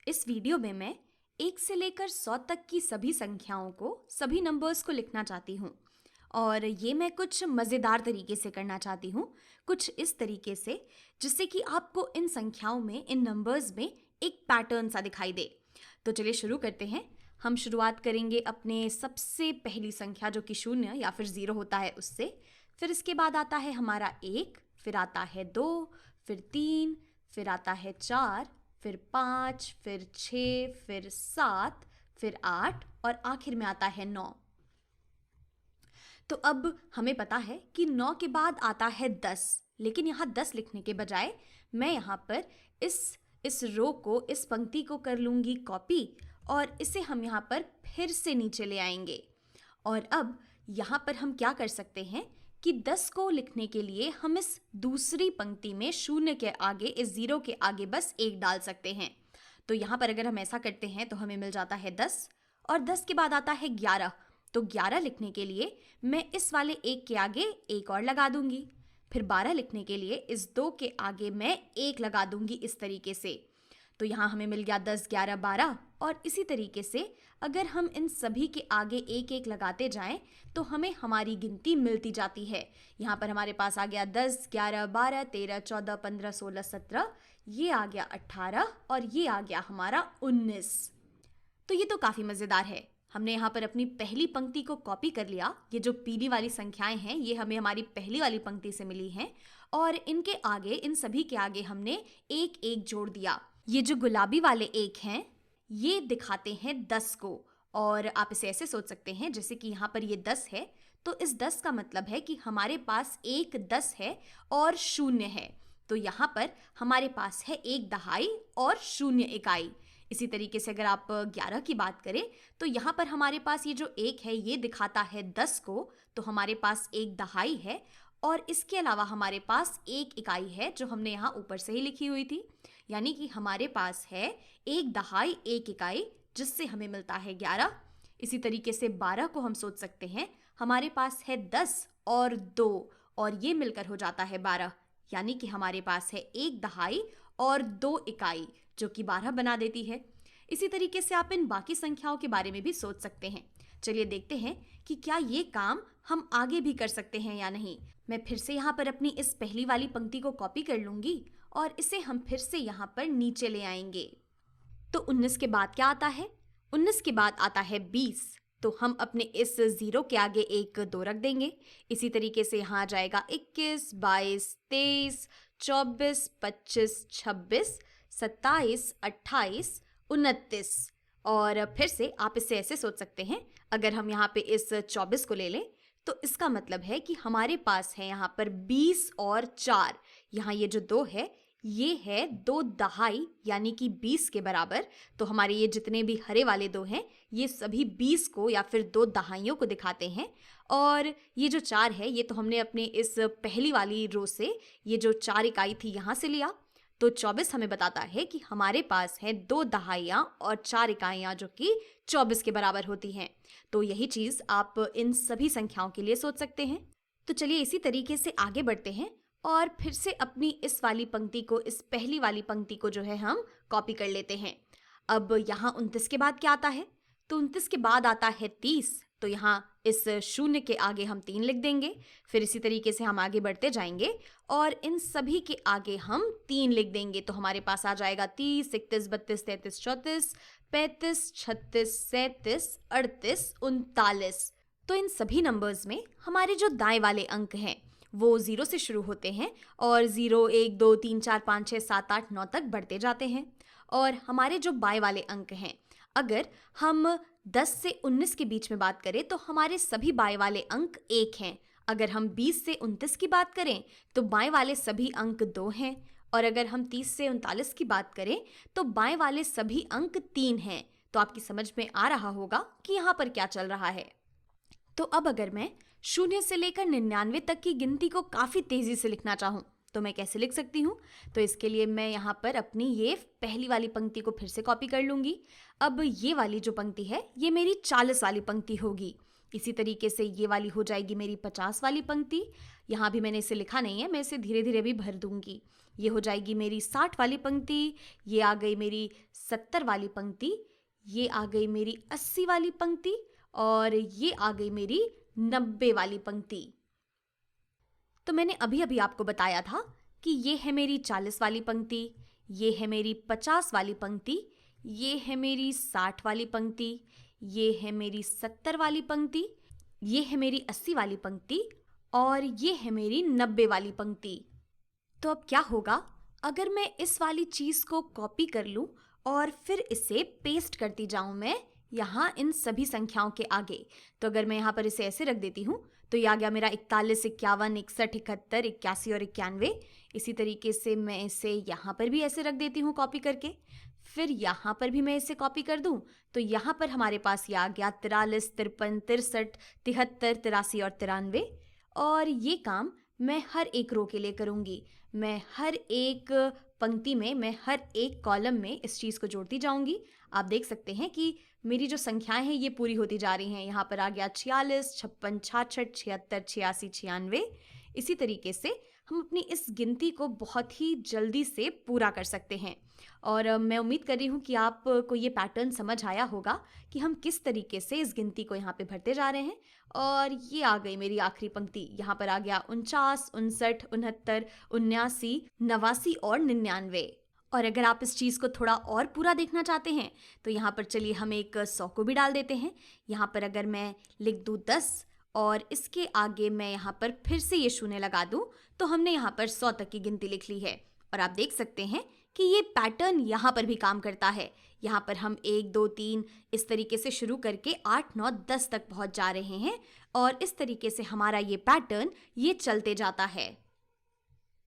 इस वीडियो में मैं 1 से लेकर 100 तक की सभी संख्याओं को, सभी नंबर्स को लिखना चाहती हूँ। और ये मैं कुछ मज़ेदार तरीके से करना चाहती हूँ, कुछ इस तरीके से जिससे कि आपको इन संख्याओं में, इन नंबर्स में एक पैटर्न सा दिखाई दे। तो चलिए शुरू करते हैं। हम शुरुआत करेंगे अपने सबसे पहली संख्या जो कि 0 या फिर 0 होता है उससे। फिर इसके बाद आता है हमारा 1, फिर आता है 2, फिर 3, फिर आता है 4, फिर 5, फिर 6, फिर 7, फिर 8 और आखिर में आता है 9। तो अब हमें पता है कि 9 के बाद आता है 10, लेकिन यहाँ 10 लिखने के बजाय मैं यहाँ पर इस रो को, इस पंक्ति को कर लूँगी कॉपी और इसे हम यहाँ पर फिर से नीचे ले आएंगे। और अब यहाँ पर हम क्या कर सकते हैं कि 10 को लिखने के लिए हम इस दूसरी पंक्ति में 0 के आगे, इस 0 के आगे बस 1 डाल सकते हैं। तो यहाँ पर अगर हम ऐसा करते हैं तो हमें मिल जाता है 10 और 10 के बाद आता है 11। तो 11 लिखने के लिए मैं इस वाले 1 के आगे 1 और लगा दूंगी। फिर 12 लिखने के लिए इस 2 के आगे मैं 1 लगा दूंगी इस तरीके से। तो यहाँ हमें मिल गया 10, 11, 12 और इसी तरीके से अगर हम इन सभी के आगे 1 1 लगाते जाएं तो हमें हमारी गिनती मिलती जाती है। यहाँ पर हमारे पास आ गया 10, 11, 12, 13, 14, 15, 16, 17, ये आ गया 18 और ये आ गया हमारा 19। तो ये तो काफ़ी मज़ेदार है। हमने यहाँ पर अपनी पहली पंक्ति को कॉपी कर लिया। ये जो पीली वाली संख्याएं हैं ये हमें हमारी पहली वाली पंक्ति से मिली हैं और इनके आगे, इन सभी के आगे हमने 1 1 जोड़ दिया। ये जो गुलाबी वाले 1 हैं ये दिखाते हैं 10 को और आप इसे ऐसे सोच सकते हैं जैसे कि यहाँ पर ये 10 है तो इस 10 का मतलब है कि हमारे पास 1 10 है और 0 है। तो यहाँ पर हमारे पास है 1 दहाई और 0 इकाई। इसी तरीके से अगर आप 11 की बात करें तो यहाँ पर हमारे पास ये जो 1 है ये दिखाता है 10 को, तो हमारे पास 1 दहाई है और इसके अलावा हमारे पास 1 इकाई है जो हमने यहाँ ऊपर से ही लिखी हुई थी। यानी कि हमारे पास है 1 दहाई 1 इकाई जिससे हमें मिलता है 11। इसी तरीके से 12 को हम सोच सकते हैं, हमारे पास है 10 और 2 और ये मिलकर हो जाता है 12। यानी कि हमारे पास है 1 दहाई और 2 इकाई जो कि 12 बना देती है। इसी तरीके से आप इन बाकी संख्याओं के बारे में भी सोच सकते हैं। चलिए देखते हैं कि क्या ये काम हम आगे भी कर सकते हैं या नहीं। मैं फिर से यहाँ पर अपनी इस पहली वाली पंक्ति को कॉपी कर लूँगी और इसे हम फिर से यहाँ पर नीचे ले आएंगे। तो 19 के बाद क्या आता है? 19 के बाद आता है 20। तो हम अपने इस 0 के आगे 1 2 रख देंगे। इसी तरीके से यहाँ आ जाएगा 21, 22, 23, 24, 25, 26, 27, 28, 29। और फिर से आप इसे ऐसे सोच सकते हैं, अगर हम यहाँ पे इस 24 को ले लें तो इसका मतलब है कि हमारे पास है यहाँ पर 20 और 4। यहाँ ये जो 2 है ये है 2 दहाई यानी कि 20 के बराबर। तो हमारे ये जितने भी हरे वाले 2 हैं ये सभी 20 को या फिर 2 दहाइयों को दिखाते हैं। और ये जो 4 है ये तो हमने अपने इस पहली वाली रो से ये जो 4 इकाई थी यहाँ से लिया। तो 24 हमें बताता है कि हमारे पास है 2 दहाइयाँ और 4 इकाइयाँ जो कि 24 के बराबर होती हैं। तो यही चीज़ आप इन सभी संख्याओं के लिए सोच सकते हैं। तो चलिए इसी तरीके से आगे बढ़ते हैं और फिर से अपनी इस वाली पंक्ति को, इस पहली वाली पंक्ति को जो है हम कॉपी कर लेते हैं। अब यहाँ 29 के बाद क्या आता है? तो 29 के बाद आता है 30। तो यहाँ इस 0 के आगे हम 3 लिख देंगे। फिर इसी तरीके से हम आगे बढ़ते जाएंगे और इन सभी के आगे हम 3 लिख देंगे। तो हमारे पास आ जाएगा 30, 31, 32, 33, 34, 35, 36, 37, 38, 39। तो इन सभी नंबर्स में हमारे जो दाएं वाले अंक हैं वो 0 से शुरू होते हैं और 0, 1, 2, 3, 4, 5, 6, 7, 8, 9 तक बढ़ते जाते हैं। और हमारे जो बाएं वाले अंक हैं, अगर हम 10 से 19 के बीच में बात करें तो हमारे सभी बाएं वाले अंक 1 हैं। अगर हम 20 से 29 की बात करें तो बाएं वाले सभी अंक 2 हैं। और अगर हम 30 से 39 की बात करें तो बाएं वाले सभी अंक 3 हैं। तो आपकी समझ में आ रहा होगा कि यहाँ पर क्या चल रहा है। तो अब अगर मैं 0 से लेकर 99 तक की गिनती को काफ़ी तेज़ी से लिखना चाहूँ तो मैं कैसे लिख सकती हूँ? तो इसके लिए मैं यहाँ पर अपनी ये पहली वाली पंक्ति को फिर से कॉपी कर लूँगी। अब ये वाली जो पंक्ति है ये मेरी 40 वाली पंक्ति होगी। इसी तरीके से ये वाली हो जाएगी मेरी 50 वाली पंक्ति। यहाँ भी मैंने इसे लिखा नहीं है, मैं इसे धीरे धीरे भी भर दूंगी। ये हो जाएगी मेरी 60 वाली पंक्ति, ये आ गई मेरी 70 वाली पंक्ति, ये आ गई मेरी 80 वाली पंक्ति और ये आ गई मेरी 90 वाली पंक्ति। तो मैंने अभी अभी आपको बताया था कि ये है मेरी 40 वाली पंक्ति, ये है मेरी 50 वाली पंक्ति, ये है मेरी 60 वाली पंक्ति, ये है मेरी 70 वाली पंक्ति, ये है मेरी 80 वाली पंक्ति और ये है मेरी 90 वाली पंक्ति। तो अब क्या होगा अगर मैं इस वाली चीज़ को कॉपी कर लूँ और फिर इसे पेस्ट करती जाऊँ मैं यहाँ इन सभी संख्याओं के आगे। तो अगर मैं यहाँ पर इसे ऐसे रख देती हूँ तो ये आ गया मेरा 41, 51, 61, 71, 81 और 91। इसी तरीके से मैं इसे यहाँ पर भी ऐसे रख देती हूँ कॉपी करके। फिर यहाँ पर भी मैं इसे कॉपी कर दूँ तो यहाँ पर हमारे पास ये आ गया 43, 53, 63, 73, 83 और 93। और ये काम मैं हर एक रो के लिए करूँगी। मैं हर एक पंक्ति में, मैं हर एक कॉलम में इस चीज़ को जोड़ती जाऊँगी। आप देख सकते हैं कि मेरी जो संख्याएं हैं ये पूरी होती जा रही हैं। यहाँ पर आ गया 46, 56, 66, 76, 86, 96। इसी तरीके से हम अपनी इस गिनती को बहुत ही जल्दी से पूरा कर सकते हैं। और मैं उम्मीद कर रही हूँ कि आपको ये पैटर्न समझ आया होगा कि हम किस तरीके से इस गिनती को यहाँ पे भरते जा रहे हैं। और ये आ गई मेरी आखिरी पंक्ति। यहाँ पर आ गया 49, 59, 69, 79, 89 और 99। और अगर आप इस चीज़ को थोड़ा और पूरा देखना चाहते हैं तो यहाँ पर चलिए हम एक 100 को भी डाल देते हैं। यहाँ पर अगर मैं लिख दूँ 10 और इसके आगे मैं यहाँ पर फिर से ये शून्य लगा दूँ तो हमने यहाँ पर 100 तक की गिनती लिख ली है। और आप देख सकते हैं कि ये पैटर्न यहाँ पर भी काम करता है। यहाँ पर हम 1, 2, 3 इस तरीके से शुरू करके 8, 9, 10 तक पहुँच जा रहे हैं और इस तरीके से हमारा ये पैटर्न ये चलते जाता है।